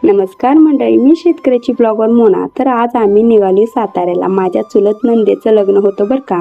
नमस्कार मंडळी, मी शेतकऱ्याची ब्लॉगर मोना. तर आज आम्ही निघाली साताऱ्याला. माझ्या चुलत नंदेचं लग्न होतं बरं का.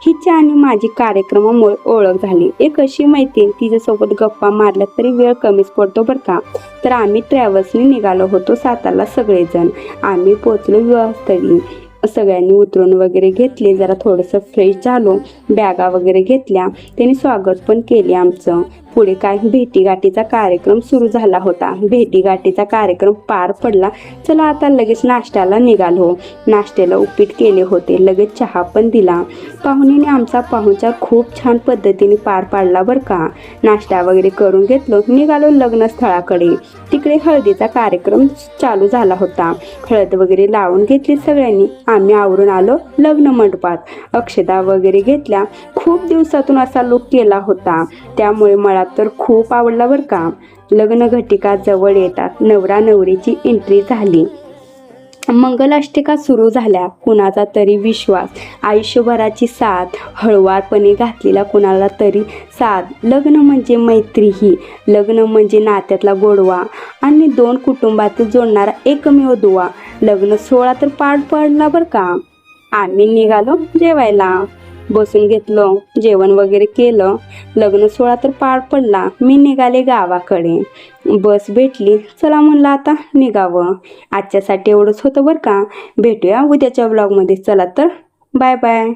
हिची आणि माझी कार्यक्रमामुळे ओळख झाली. एक अशी मैत्रीण, तिच्यासोबत गप्पा मारल्या तरी वेळ कमीच पडतो बरं का. तर आम्ही ट्रॅव्हल्सने निघालो होतो सातारला सगळेजण. आम्ही पोचलो विवाहस्थळी. सगळ्यांनी उतरून वगैरे घेतले, जरा थोडंसं फ्रेश झालो, बॅगा वगैरे घेतल्या. त्यांनी स्वागत पण केले आमचं. पुढे काय भेटीगाठीचा कार्यक्रम सुरू झाला होता. भेटीगाठीचा कार्यक्रम पार पडला. चला आता लगेच नाश्त्याला निघालो. नाश्त्याला उपीट केले होते, लगेच चहा पण दिला. पाहुणीने आमचा पाहुणचार खूप छान पद्धतीने पार पाडला बरं का. नाश्ता वगैरे करून घेतलो, निघालो लग्नस्थळाकडे. तिकडे हळदीचा कार्यक्रम चालू झाला होता. हळद वगैरे लावून घेतली सगळ्यांनी. आम्ही आवरून आलो लग्न मंडपात. अक्षता वगैरे घेतल्या. खूप दिवसातून असा लुक केला होता, त्यामुळे मला तर खूप आवडला बरं का. लग्न घटिका जवळ येतात नवरा नवरीची एंट्री झाली. मंगलाष्टका सुरू झाल्या. कुणाचा तरी विश्वास, आयुष्यभराची साथ, हळुवारपणे घातलेला कुणाला तरी साथ. लग्न म्हणजे मैत्री, ही लग्न म्हणजे नात्यातला गोडवा आणि दोन कुटुंबातील जोडणारा एकमेव दुवा. लग्न सोहळा तर पार पडला बरं का. आम्ही निघालो जेवायला. बसून घेतलं, जेवण वगैरे केलं. लग्न सोहळा तर पार पडला. मी निघाले गावाकडे. बस भेटली. चला म्हणलं आता निघावं. आजच्यासाठी एवढंच होतं बरं का. भेटूया उद्याच्या ब्लॉगमध्ये. चला तर बाय बाय.